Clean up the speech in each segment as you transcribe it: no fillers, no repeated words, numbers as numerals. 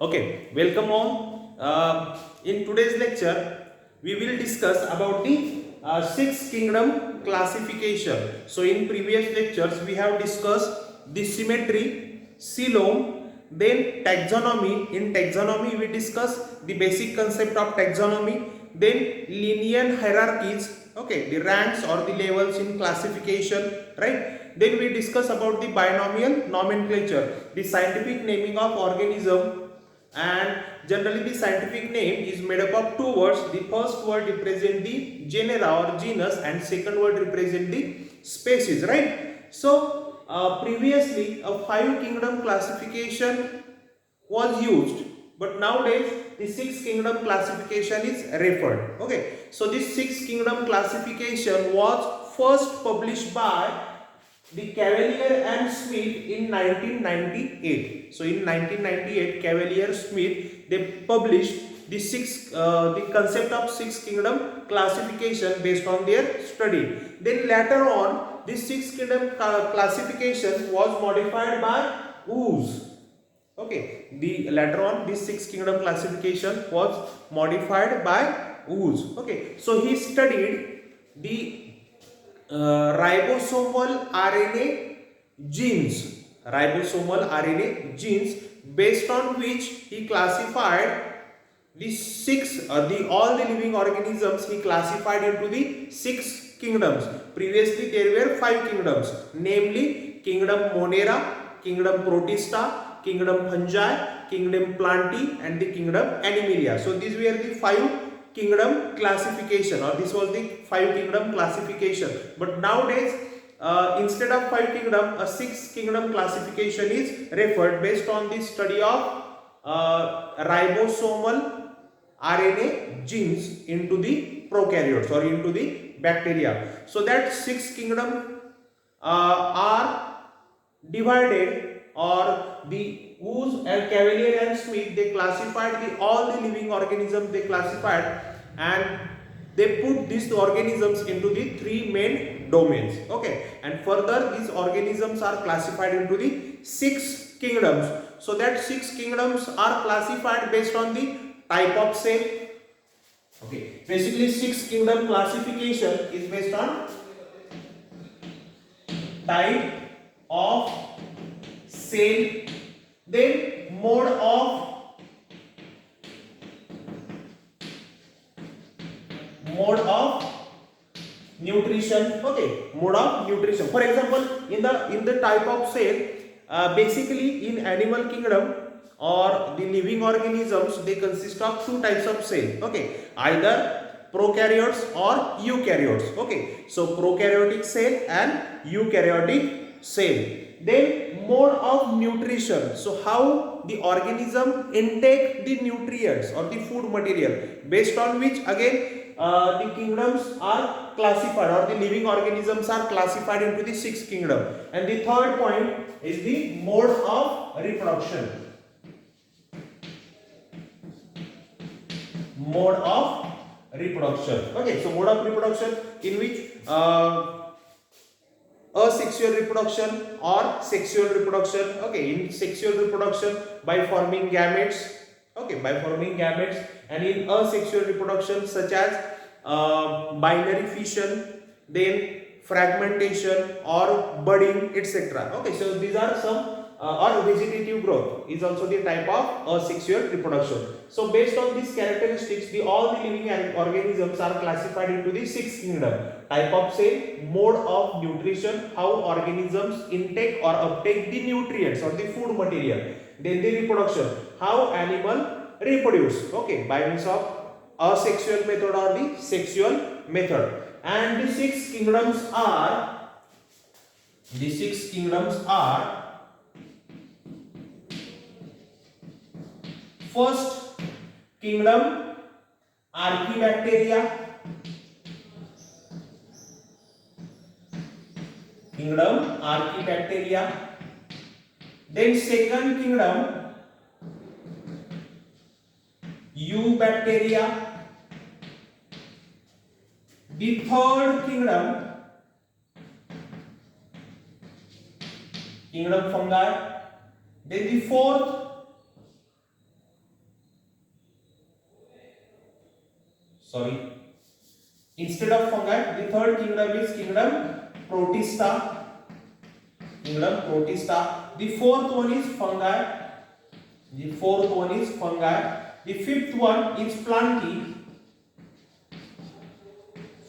Okay, welcome all. In today's lecture, we will discuss about the six kingdom classification. So, in previous lectures, we have discussed the symmetry, coelom, then taxonomy. In taxonomy, we discuss the basic concept of taxonomy, then linear hierarchies, okay, the ranks or the levels in classification, right? Then we discuss about the binomial nomenclature, the scientific naming of organism, and generally the scientific name is made up of two words. The first word represent the genera or genus and second word represent the species, right? So previously a five kingdom classification was used, but nowadays the six kingdom classification is referred. Okay, so this six kingdom classification was first published by the Cavalier and Smith in 1998. So in 1998, Cavalier Smith they published the concept of six kingdom classification based on their study. Then later on, this six kingdom classification was modified by Woos. Okay, the later on this six kingdom classification was modified by Woos. Okay, so he studied the ribosomal RNA genes, ribosomal RNA genes, based on which he classified the six, the all the living organisms he classified into the six kingdoms. Previously there were five kingdoms, namely kingdom Monera, kingdom Protista, kingdom Fungi, kingdom Plantae, and the kingdom Animalia. So these were the five kingdom classification, or this was the five kingdom classification. But nowadays instead of five kingdom, a six kingdom classification is referred based on the study of ribosomal RNA genes into the prokaryotes or into the bacteria. So that six kingdom are divided, or the Woos and Cavalier and Smith they classified the all the living organisms they classified, and they put these organisms into the three main domains. Okay, and further these organisms are classified into the six kingdoms. So that six kingdoms are classified based on the type of cell. Okay, basically six kingdom classification is based on type of cell, then mode of nutrition. Okay, mode of nutrition. For example, in the type of cell, basically in animal kingdom or the living organisms, they consist of two types of cell. Okay, either prokaryotes or eukaryotes. Okay, so prokaryotic cell and eukaryotic cell. Then mode of nutrition, so how the organism intake the nutrients or the food material, based on which again the kingdoms are classified, or the living organisms are classified into the sixth kingdom. And the third point is the mode of reproduction. Mode of reproduction. Okay, so mode of reproduction in which asexual reproduction or sexual reproduction. Okay, in sexual reproduction by forming gametes. Okay, by forming gametes. And in asexual reproduction such as binary fission, then fragmentation or budding, etc. Okay, so these are some or vegetative growth is also the type of asexual reproduction. So based on these characteristics, all the living organisms are classified into the sixth kingdom: type of cell, mode of nutrition, how organisms intake or uptake the nutrients or the food material, then the reproduction, how animal reproduce, okay, by means of asexual method or the sexual method. And the six kingdoms are first kingdom Archaebacteria, then second kingdom Eubacteria, the third kingdom fungi, then the fourth sorry, instead of fungi, the third kingdom is kingdom Protista. Kingdom Protista. The fourth one is fungi. The fourth one is fungi. The fifth one is Plantae.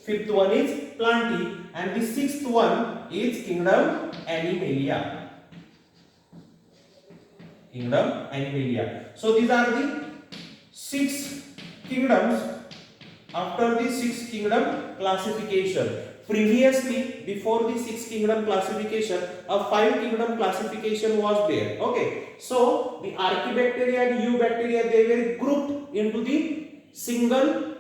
Fifth one is Plantae, and the sixth one is kingdom Animalia. Kingdom Animalia. So these are the 6 kingdoms after the 6 kingdom classification. Previously, before the 6 kingdom classification, a 5 kingdom classification was there. Okay, so the Archaebacteria and Eubacteria, they were grouped into the single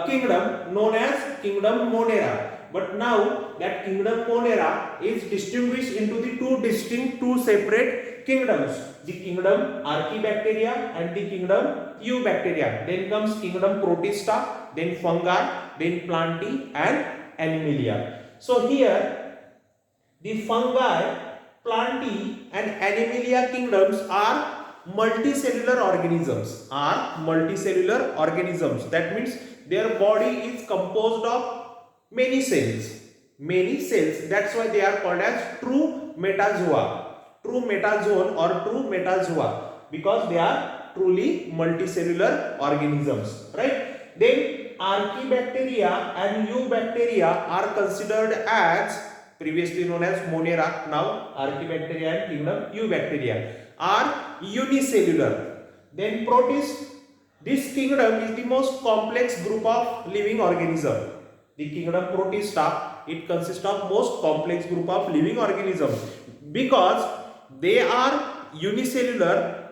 kingdom known as kingdom Monera. But now that kingdom Monera is distinguished into the two separate kingdoms, the kingdom Archaebacteria and the kingdom Eubacteria. Then comes kingdom Protista, then fungi, then Plantae and Animalia. So here the fungi, Plantae and Animalia kingdoms are multicellular organisms. That means their body is composed of many cells. That's why they are called as true metazoa, true metazoan or true metazoa, because they are truly multicellular organisms, right? Then Archaebacteria and Eubacteria are considered as, previously known as Monera, now Archaebacteria and kingdom Eubacteria, are unicellular. Then Protist, this kingdom is the most complex group of living organism. The kingdom Protista, it consists of most complex group of living organisms because they are unicellular,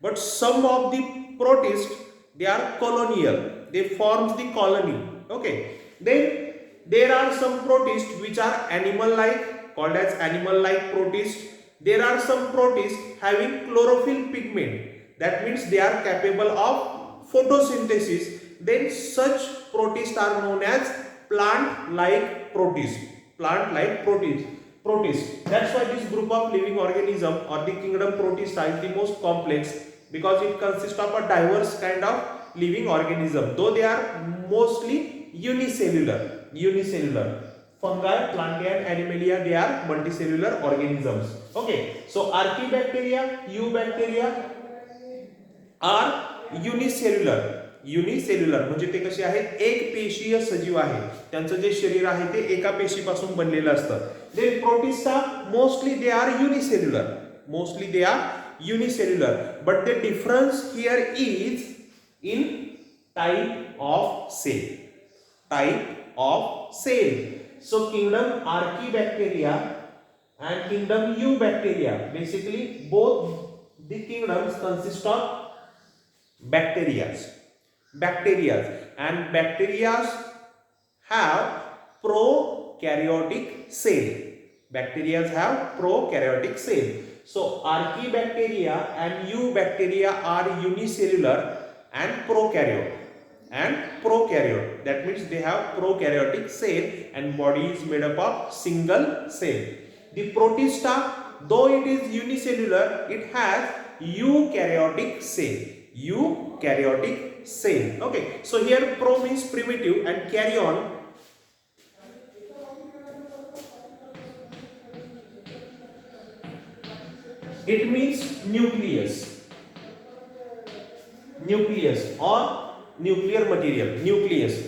but some of the protists, they are colonial. They forms the colony. Okay. Then there are some protists which are animal-like, called as animal-like protists. There are some protists having chlorophyll pigment. That means they are capable of photosynthesis. Then such protists are known as plant-like protists. Plant-like protists. That's why this group of living organism or the kingdom Protista is the most complex, because it consists of a diverse kind of living organism, though they are mostly unicellular. Fungi, Plantae and Animalia, they are multicellular organisms. Okay, so Archaebacteria, Eubacteria are unicellular म्हणजे ते कसे आहेत, एक पेशीय सजीव आहे. त्यांचं जे शरीर आहे ते एका पेशीपासून बनलेलं असतं. They protista mostly they are unicellular, but the difference here is in type of cell. So kingdom Archaebacteria and kingdom Eubacteria, basically both the kingdoms consist of bacteria, and bacteria have prokaryotic cell. So Archaebacteria and Eubacteria are unicellular and prokaryote. That means they have prokaryotic cell and body is made up of single cell. The Protista, though it is unicellular, it has eukaryotic cell. Okay, so here pro means primitive and karyon it means nucleus or nuclear material.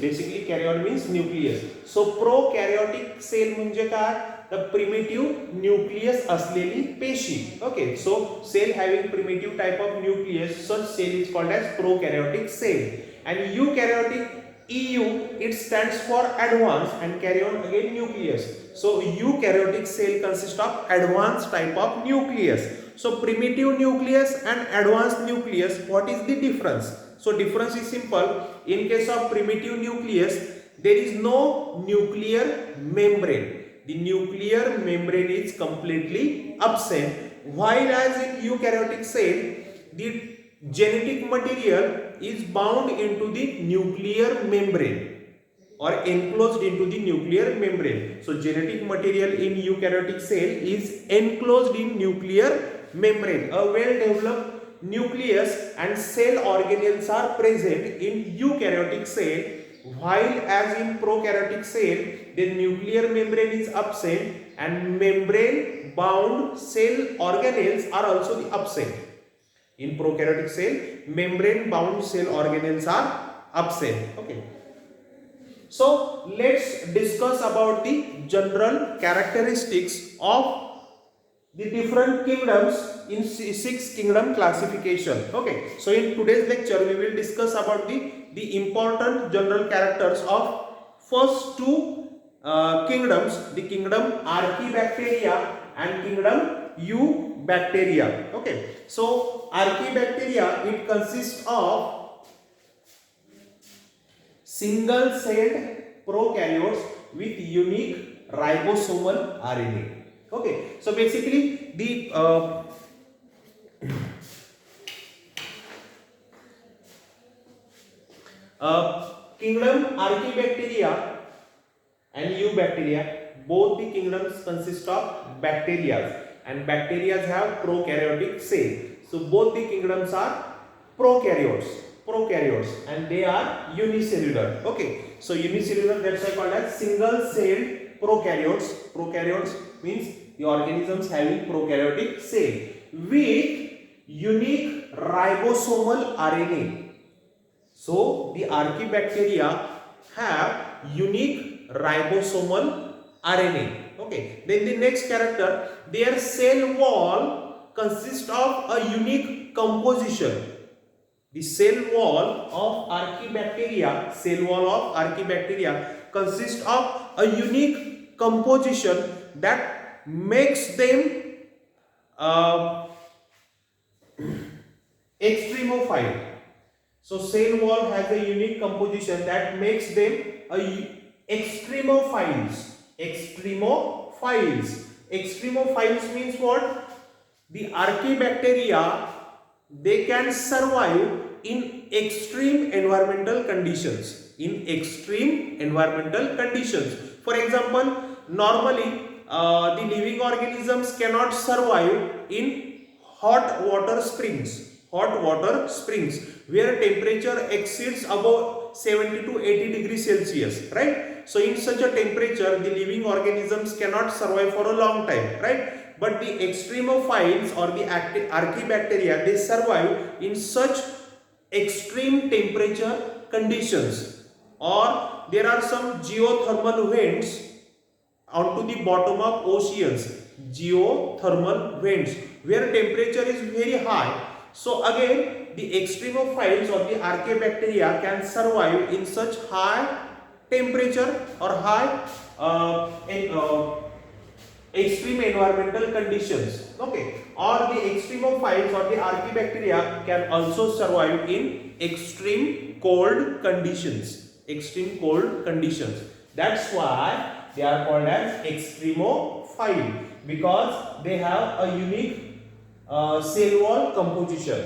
Basically karyon means nucleus. So prokaryotic cell म्हणजे काय, the primitive nucleus असलेली पेशी. Okay, so cell having primitive type of nucleus, such cell is called as prokaryotic cell. And eukaryotic, EU, it stands for advanced, and karyon again nucleus. So eukaryotic cell consists of advanced type of nucleus. So primitive nucleus and advanced nucleus, what is the difference? So difference is simple. In case of primitive nucleus, there is no nuclear membrane. The nuclear membrane is completely absent. While as in eukaryotic cell, the genetic material is bound into the nuclear membrane or enclosed into the nuclear membrane. So genetic material in eukaryotic cell is enclosed in nuclear membrane. A well developed nucleus and cell organelles are present in eukaryotic cell, while as in prokaryotic cell the nuclear membrane is absent and membrane bound cell organelles are also the absent. In prokaryotic cell membrane bound cell organelles are absent. Okay, so let's discuss about the general characteristics of the different kingdoms in six kingdom classification. Okay, so in today's lecture we will discuss about the important general characters of first two kingdoms, the kingdom Archaebacteria and kingdom Eubacteria. Okay, so Archaebacteria, it consists of single celled prokaryotes with unique ribosomal RNA. Okay, so basically the kingdom Archaebacteria and Eubacteria, both the kingdoms consist of bacteria and bacteria have prokaryotic cell. So both the kingdoms are prokaryotes and they are unicellular. Okay, so unicellular, that's why called as single celled prokaryotes means the organisms having prokaryotic cell with unique ribosomal RNA. So the Archaebacteria have unique ribosomal RNA. Okay, then the next character, their cell wall consists of a unique composition. The cell wall of Archaebacteria consists of a unique composition that makes them extremophile. So cell wall has a unique composition that makes them extremophiles. Extremophiles means what? The Archaebacteria, they can survive in extreme environmental conditions. For example, normally the living organisms cannot survive in hot water springs where temperature exceeds above 70 to 80 degrees Celsius, right? So in such a temperature the living organisms cannot survive for a long time, right? But the extremophiles or the Archaebacteria, they survive in such extreme temperature conditions. Or there are some geothermal vents onto the bottom of oceans, where temperature is very high. So again, the extremophiles or the Archaebacteria can survive in such high temperature or high extreme environmental conditions. Okay, or the extremophiles or the Archaebacteria can also survive in extreme cold conditions. That's why they are called as extremophile, because they have a unique cell wall composition.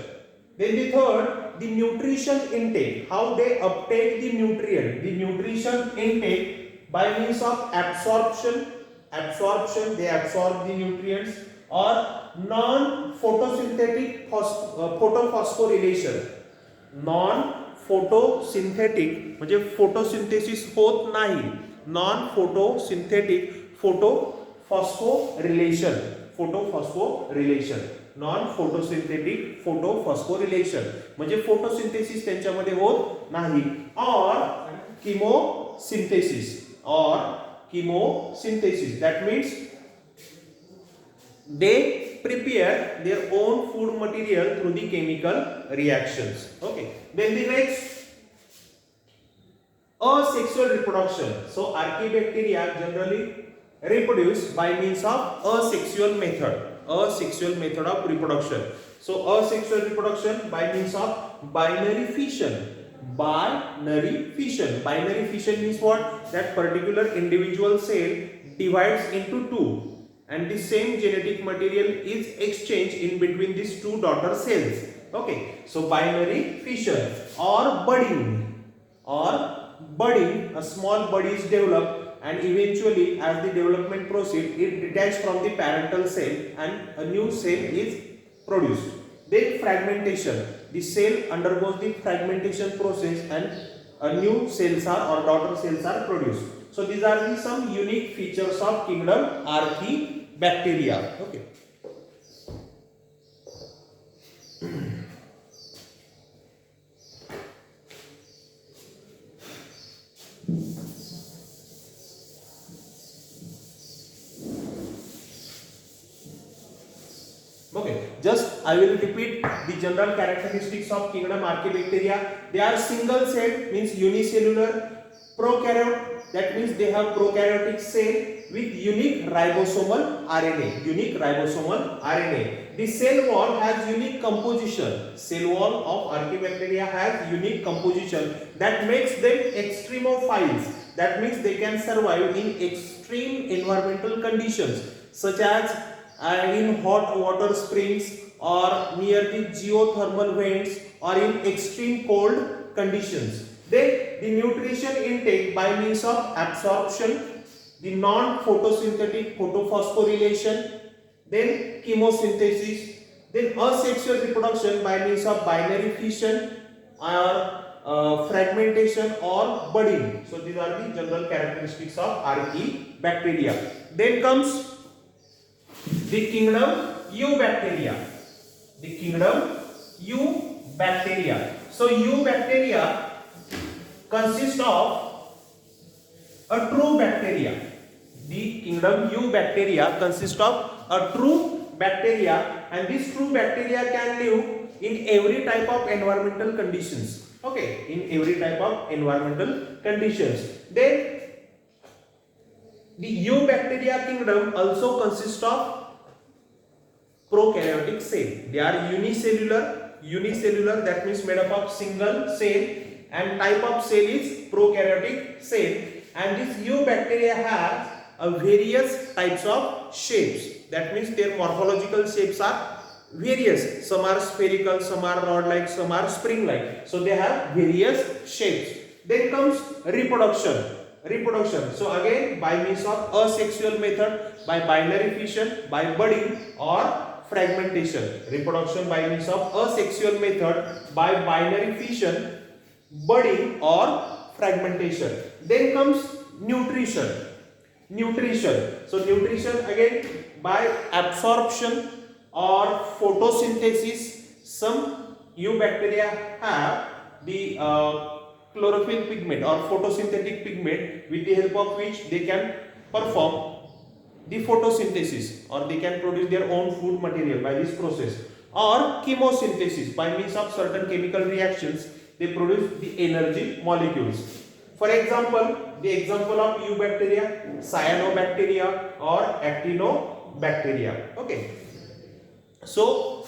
Then the third, the nutrition intake, how they uptake the nutrient. The nutrition intake by means of absorption, they absorb the nutrients, or non-photosynthetic photophosphorylation. Non-photosynthetic म्हणजे photosynthesis होत नाही, non-photosynthetic photophosphorylation. Non-photosynthetic photophosphorylation म्हणजे photosynthesis त्यांच्यामध्ये होत नाही. Or chemosynthesis, that means they prepare their own food material through the chemical reactions. Okay, then the next, asexual reproduction. So Archaebacteria generally reproduce by means of asexual method of reproduction. So asexual reproduction by means of binary fission. Binary fission means what? That particular individual cell divides into two and the same genetic material is exchanged in between these two daughter cells. Okay, so binary fission. Or budding, a small bud is developed and eventually as the development proceeds it detaches from the parental cell and a new cell is produced. Then fragmentation, the cell undergoes the fragmentation process and new cells are or daughter cells are produced. So these are the some unique features of kingdom Archaebacteria. Okay. Okay, just I will repeat the general characteristics of kingdom Archaebacteria. They are single cell, means unicellular. Prokaryote, that means they have prokaryotic cell with unique ribosomal RNA. Unique ribosomal RNA. The cell wall has unique composition. Cell wall of Archaebacteria has unique composition that makes them extremophiles. That means they can survive in extreme environmental conditions such as in hot water springs or near the geothermal vents or in extreme cold conditions. Then the nutrition intake by means of absorption, the non-photosynthetic photophosphorylation, then chemosynthesis, then asexual reproduction by means of binary fission or fragmentation or budding. So these are the general characteristics of Archaebacteria. Then comes the kingdom Eubacteria. The kingdom Eubacteria. So Eubacteria consists of a true bacteria. The kingdom Eubacteria consists of a true bacteria, and this true bacteria can live in every type of environmental conditions. Okay, in every type of environmental conditions. Then the Eubacteria kingdom also consists of prokaryotic cell. They are unicellular, that means made up of single cell, and type of cell is prokaryotic cell. And this Eubacteria has various types of shapes. That means their morphological shapes are various. Some are spherical, some are rod-like, some are spring-like. So they have various shapes. Then comes reproduction. So again, by means of asexual method, by binary fission, by budding or fragmentation. Reproduction by means of asexual method, by binary fission, budding or fragmentation. Then comes nutrition. So nutrition again by absorption or photosynthesis. Some Eubacteria have the chlorophyll pigment or photosynthetic pigment, with the help of which they can perform the photosynthesis, or they can produce their own food material by this process, or chemosynthesis. By means of certain chemical reactions, they produce the energy molecules. For example, the example of Eubacteria, cyanobacteria or actinobacteria. Okay. So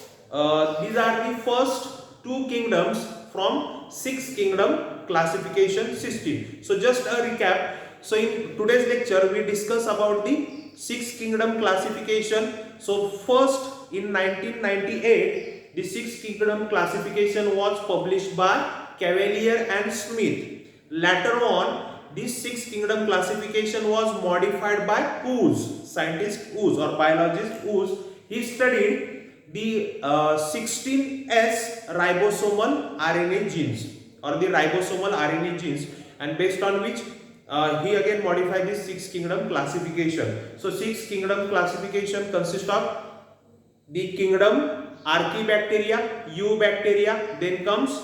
these are the first two kingdoms from 6 kingdom classification system. So just a recap. So in today's lecture we discuss about the 6 kingdom classification. So first in 1998 the 6 kingdom classification was published by Cavalier and Smith. Later on, this 6 kingdom classification was modified by Woose, scientist Woose or biologist Woose. He studied the 16S ribosomal RNA genes or the ribosomal RNA genes, and based on which he again modified this 6 kingdom classification. So 6 kingdom classification consists of the kingdom Archaebacteria, Eubacteria, then comes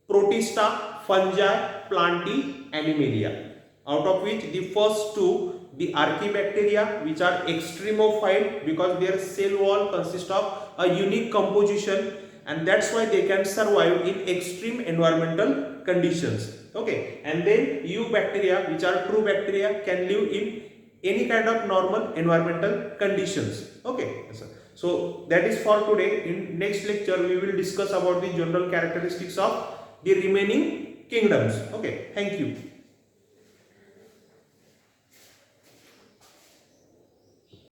Protista, fungi, Plantae, Animalia. Out of which the first two, the Archaebacteria, which are extremophile because their cell wall consists of a unique composition, and that's why they can survive in extreme environmental conditions. Okay, and then Eubacteria, which are true bacteria, can live in any kind of normal environmental conditions. Okay, so that is for today. In next lecture we will discuss about the general characteristics of the remaining kingdoms. Okay, thank you.